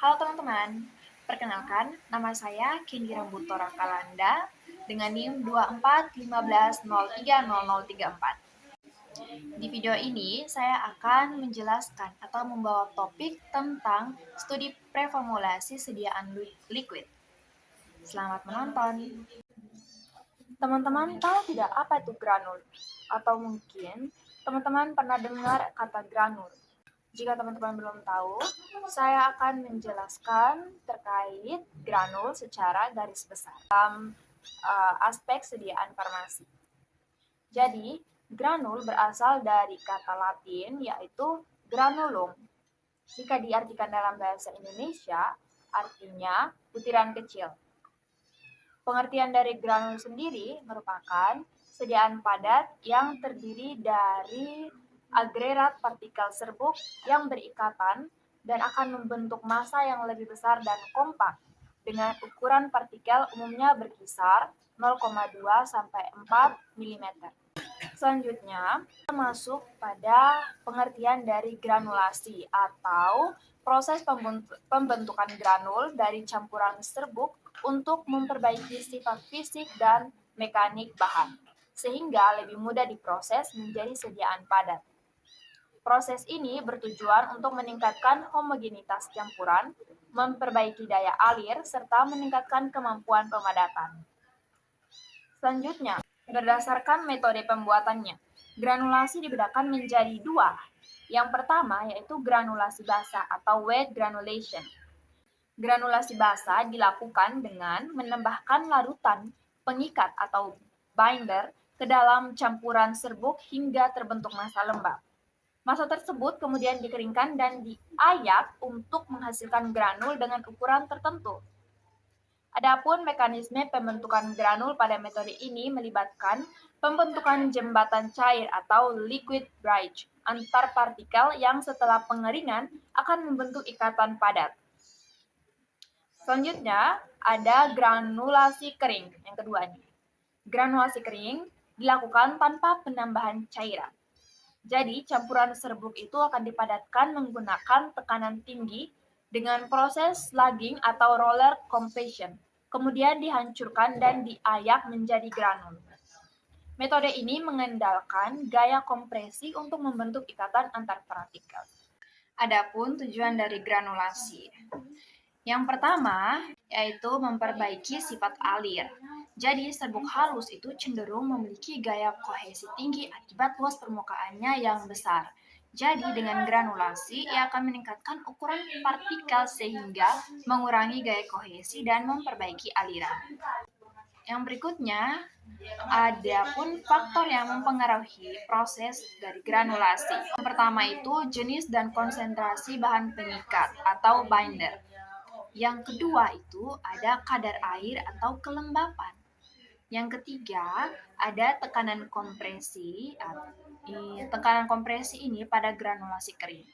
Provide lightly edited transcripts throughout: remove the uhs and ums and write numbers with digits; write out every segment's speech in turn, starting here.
Halo teman-teman, perkenalkan nama saya Kendi Rambuto Rakalanda dengan NIM 2415030034. Di video ini saya akan menjelaskan atau membawa topik tentang studi preformulasi sediaan liquid. Selamat menonton. Teman-teman tahu tidak apa itu granul? Atau mungkin teman-teman pernah dengar kata granul? Jika teman-teman belum tahu, saya akan menjelaskan terkait granul secara garis besar dalam aspek sediaan farmasi. Jadi, granul berasal dari kata Latin yaitu granulum. Jika diartikan dalam bahasa Indonesia, artinya butiran kecil. Pengertian dari granul sendiri merupakan sediaan padat yang terdiri dari agregat partikel serbuk yang berikatan dan akan membentuk massa yang lebih besar dan kompak dengan ukuran partikel umumnya berkisar 0,2 sampai 4 mm. Selanjutnya, kita masuk pada pengertian dari granulasi atau proses pembentukan granul dari campuran serbuk untuk memperbaiki sifat fisik dan mekanik bahan, sehingga lebih mudah diproses menjadi sediaan padat. Proses ini bertujuan untuk meningkatkan homogenitas campuran, memperbaiki daya alir, serta meningkatkan kemampuan pemadatan. Selanjutnya, berdasarkan metode pembuatannya, granulasi dibedakan menjadi dua. Yang pertama yaitu granulasi basah atau wet granulation. Granulasi basah dilakukan dengan menambahkan larutan pengikat atau binder ke dalam campuran serbuk hingga terbentuk massa lembab. Massa tersebut kemudian dikeringkan dan diayak untuk menghasilkan granul dengan ukuran tertentu. Adapun mekanisme pembentukan granul pada metode ini melibatkan pembentukan jembatan cair atau liquid bridge antar partikel yang setelah pengeringan akan membentuk ikatan padat. Selanjutnya, ada granulasi kering. Yang kedua nih. Granulasi kering dilakukan tanpa penambahan cairan. Jadi, campuran serbuk itu akan dipadatkan menggunakan tekanan tinggi dengan proses slugging atau roller compression. Kemudian dihancurkan dan diayak menjadi granul. Metode ini mengandalkan gaya kompresi untuk membentuk ikatan antar partikel. Adapun tujuan dari granulasi. Yang pertama, yaitu memperbaiki sifat alir. Jadi, serbuk halus itu cenderung memiliki gaya kohesi tinggi akibat luas permukaannya yang besar. Jadi, dengan granulasi, ia akan meningkatkan ukuran partikel sehingga mengurangi gaya kohesi dan memperbaiki aliran. Yang berikutnya, ada pun faktor yang mempengaruhi proses dari granulasi. Yang pertama itu jenis dan konsentrasi bahan pengikat atau binder. Yang kedua itu ada kadar air atau kelembapan. Yang ketiga ada tekanan kompresi. Tekanan kompresi ini pada granulasi kering.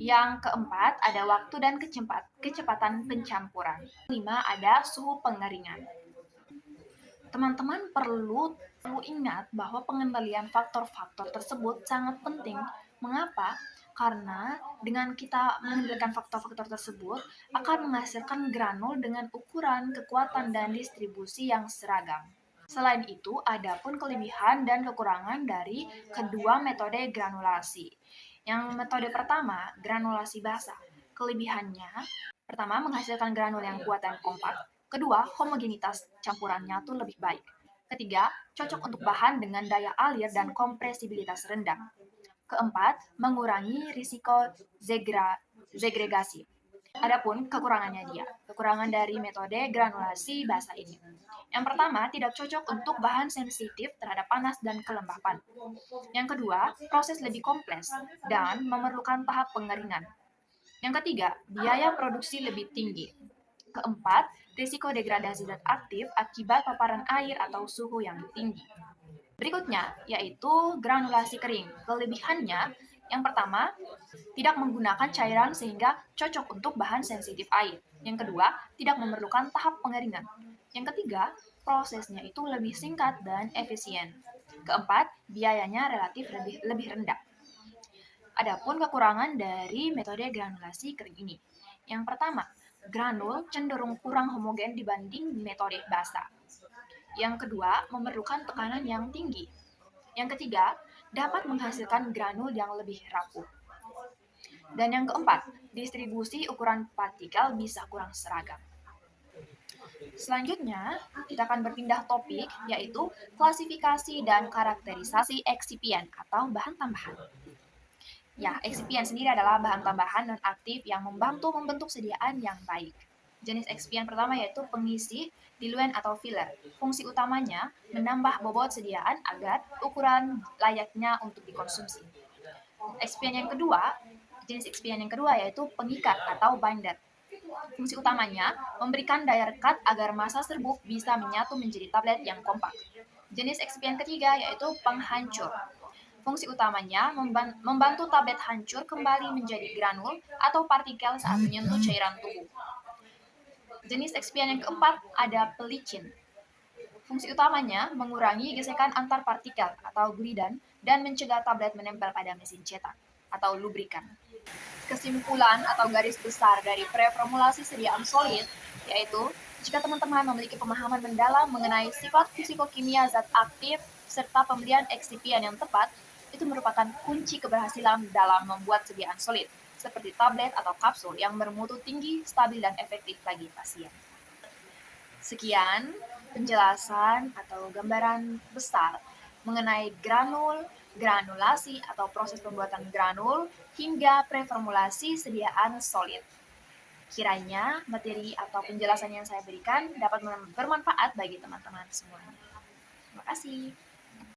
Yang keempat ada waktu dan kecepatan pencampuran. Kelima ada suhu pengeringan. Teman-teman perlu ingat bahwa pengendalian faktor-faktor tersebut sangat penting. Mengapa? Karena dengan kita mengendalikan faktor-faktor tersebut akan menghasilkan granul dengan ukuran, kekuatan, dan distribusi yang seragam. Selain itu, ada pun kelebihan dan kekurangan dari kedua metode granulasi. Yang metode pertama, granulasi basah. Kelebihannya, pertama menghasilkan granul yang kuat dan kompak. Kedua, homogenitas campurannya tuh lebih baik. Ketiga, cocok untuk bahan dengan daya alir dan kompresibilitas rendah. Keempat, mengurangi risiko segregasi. Adapun kekurangannya kekurangan dari metode granulasi basah ini. Yang pertama, tidak cocok untuk bahan sensitif terhadap panas dan kelembapan. Yang kedua, proses lebih kompleks dan memerlukan tahap pengeringan. Yang ketiga, biaya produksi lebih tinggi. Keempat, risiko degradasi zat aktif akibat paparan air atau suhu yang tinggi. Berikutnya, yaitu granulasi kering. Kelebihannya, yang pertama, tidak menggunakan cairan sehingga cocok untuk bahan sensitif air. Yang kedua, tidak memerlukan tahap pengeringan. Yang ketiga, prosesnya itu lebih singkat dan efisien. Keempat, biayanya relatif lebih rendah. Adapun kekurangan dari metode granulasi kering ini. Yang pertama, granul cenderung kurang homogen dibanding metode basa. Yang kedua, memerlukan tekanan yang tinggi. Yang ketiga, dapat menghasilkan granul yang lebih rapuh. Dan yang keempat, distribusi ukuran partikel bisa kurang seragam. Selanjutnya, kita akan berpindah topik, yaitu klasifikasi dan karakterisasi eksipien atau bahan tambahan. Ya, eksipien sendiri adalah bahan tambahan non-aktif yang membantu membentuk sediaan yang baik. Jenis eksipien pertama yaitu pengisi, diluent atau filler. Fungsi utamanya menambah bobot sediaan agar ukuran layaknya untuk dikonsumsi. Jenis eksipien yang kedua yaitu pengikat atau binder. Fungsi utamanya memberikan daya rekat agar massa serbuk bisa menyatu menjadi tablet yang kompak. Jenis eksipien ketiga yaitu penghancur. Fungsi utamanya membantu tablet hancur kembali menjadi granul atau partikel saat menyentuh cairan tubuh. Jenis eksipien yang keempat ada pelicin. Fungsi utamanya mengurangi gesekan antar partikel atau glidan dan mencegah tablet menempel pada mesin cetak atau lubrikan. Kesimpulan atau garis besar dari preformulasi sediaan solid yaitu jika teman-teman memiliki pemahaman mendalam mengenai sifat fisikokimia zat aktif serta pembelian eksipien yang tepat, itu merupakan kunci keberhasilan dalam membuat sediaan solid, seperti tablet atau kapsul yang bermutu tinggi, stabil, dan efektif bagi pasien. Sekian penjelasan atau gambaran besar mengenai granulasi atau proses pembuatan granul, hingga preformulasi sediaan solid. Kiranya materi atau penjelasan yang saya berikan dapat bermanfaat bagi teman-teman semuanya. Terima kasih.